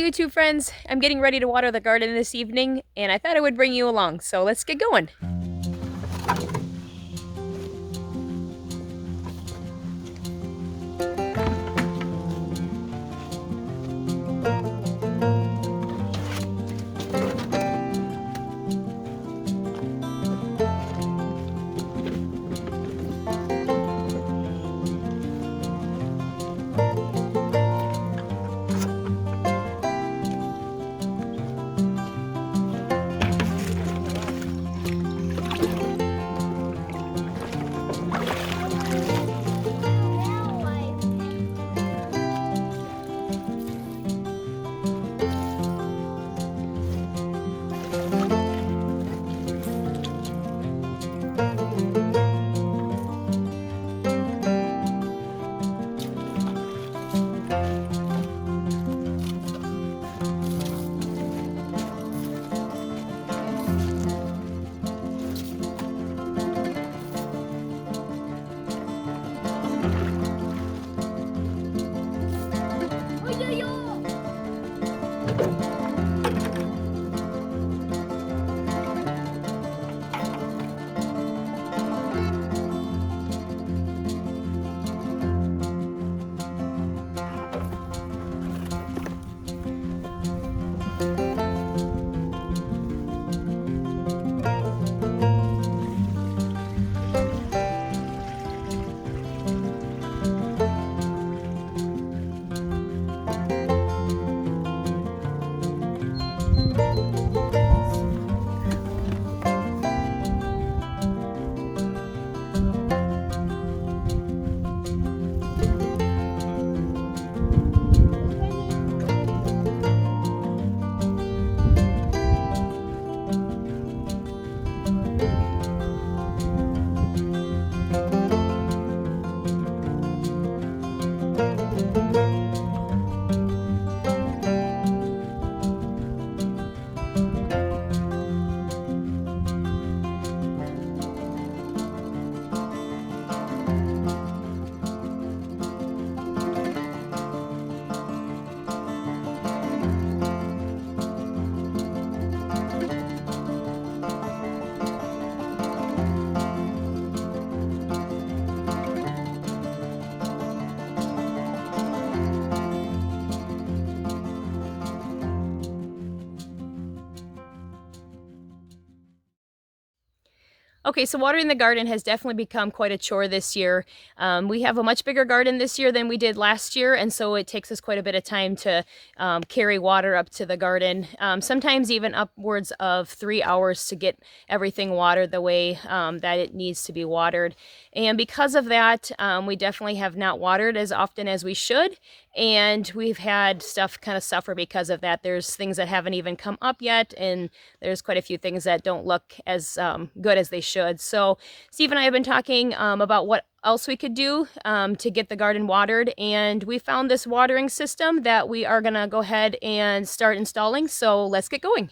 YouTube friends, I'm getting ready to water the garden this evening, and I thought I would bring you along, so let's get going. Okay, so watering the garden has definitely become quite a chore this year. We have a much bigger garden this year than we did last year, and so it takes us quite a bit of time to carry water up to the garden. Sometimes even upwards of 3 hours to get everything watered the way that it needs to be watered. And because of that, we definitely have not watered as often as we should, and we've had stuff kind of suffer because of that. There's things that haven't even come up yet, and there's quite a few things that don't look as good as they should. So Steve and I have been talking about what else we could do to get the garden watered, and we found this watering system that we are gonna go ahead and start installing. So let's get going.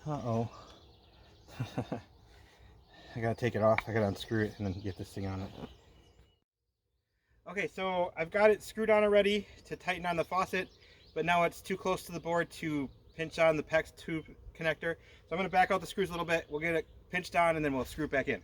Uh-oh. I gotta take it off. I gotta unscrew it and then get this thing on it. Okay, so I've got it screwed on already to tighten on the faucet, but now it's too close to the board to pinch on the PEX tube connector. So I'm gonna back out the screws a little bit. We'll get it pinched on and then we'll screw it back in.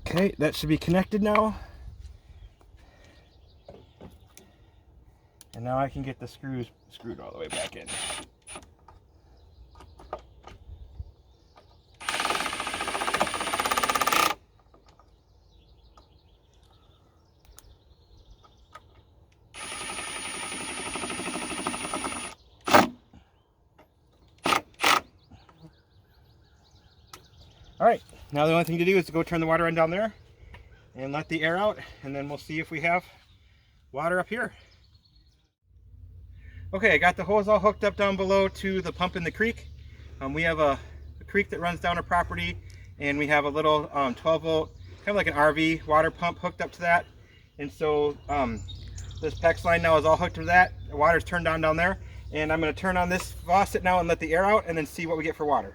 Okay, that should be connected now. And now I can get the screws screwed all the way back in. All right, now the only thing to do is to go turn the water on down there and let the air out, and then we'll see if we have water up here. Okay, I got the hose all hooked up down below to the pump in the creek. We have a creek that runs down our property, and we have a little 12 volt, kind of like an RV water pump hooked up to that. And so this PEX line now is all hooked to that. The water's turned on down there, and I'm going to turn on this faucet now and let the air out, and then see what we get for water.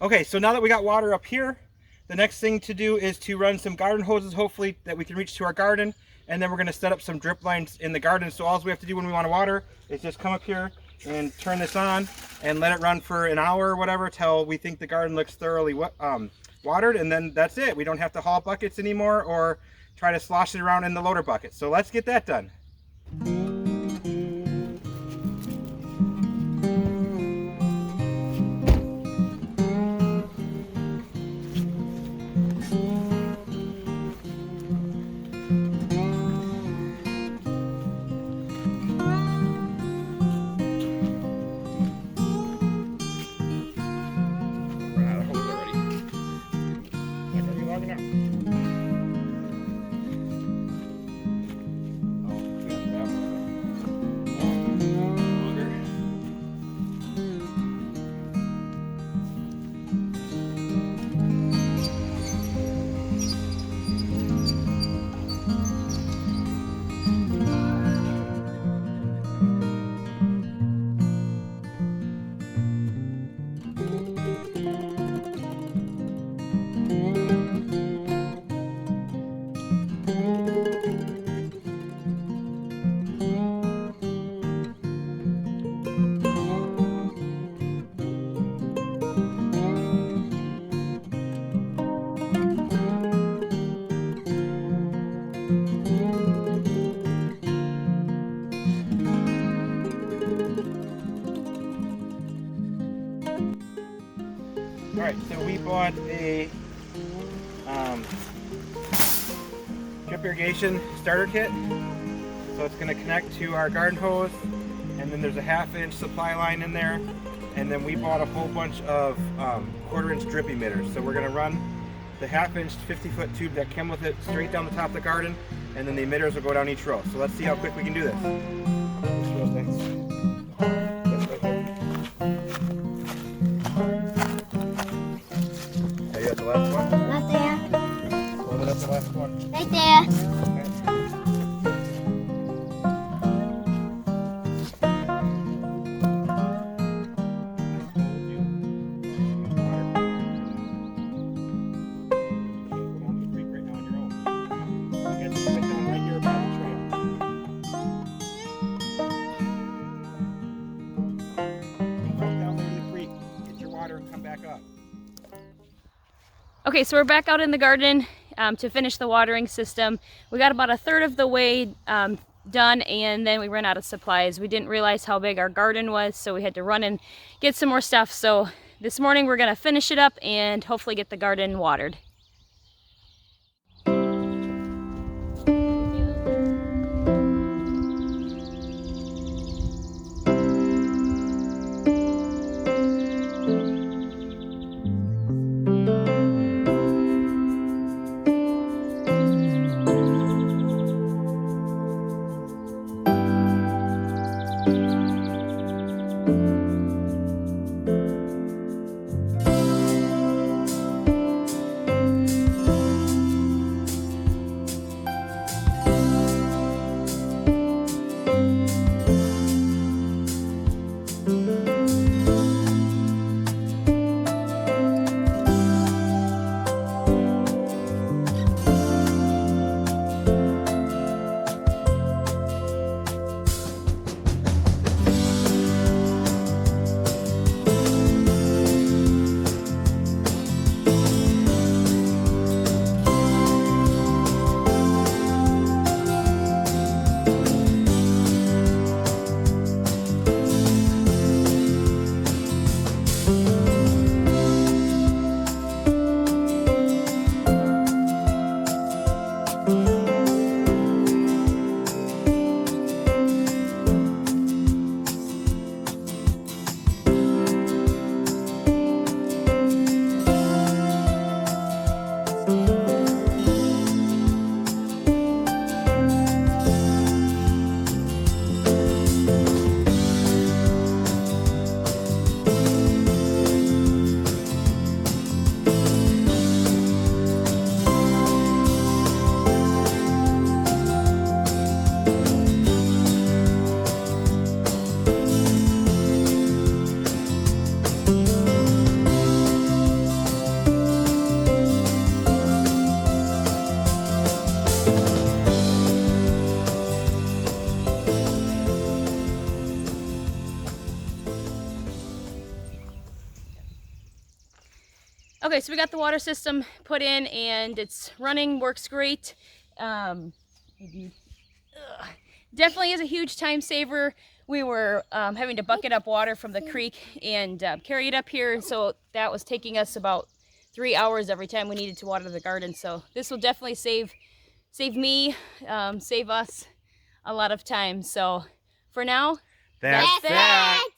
Okay, so now that we got water up here, the next thing to do is to run some garden hoses, hopefully that we can reach to our garden, and then we're going to set up some drip lines in the garden. So all we have to do when we want to water is just come up here and turn this on and let it run for an hour or whatever till we think the garden looks thoroughly watered, and then that's it. We don't have to haul buckets anymore or try to slosh it around in the loader bucket. So let's get that done. Alright, so we bought a drip irrigation starter kit. So it's going to connect to our garden hose, and then there's a 1/2 inch supply line in there, and then we bought a whole bunch of 1/4 inch drip emitters. So we're going to run the 1/2 inch 50-foot tube that came with it straight down the top of the garden, and then the emitters will go down each row. So let's see how quick we can do this. Are you at the last one? Not there. Hold it up the last one. Right there. Okay, so we're back out in the garden to finish the watering system. We got about 1/3 of the way done, and then we ran out of supplies. We didn't realize how big our garden was, so we had to run and get some more stuff. So this morning we're gonna finish it up and hopefully get the garden watered. Okay, so we got the water system put in and it's running, works great. Definitely is a huge time saver. We were having to bucket up water from the creek and carry it up here, so that was taking us about 3 hours every time we needed to water the garden. So this will definitely save me, save us a lot of time. So for now, That's that.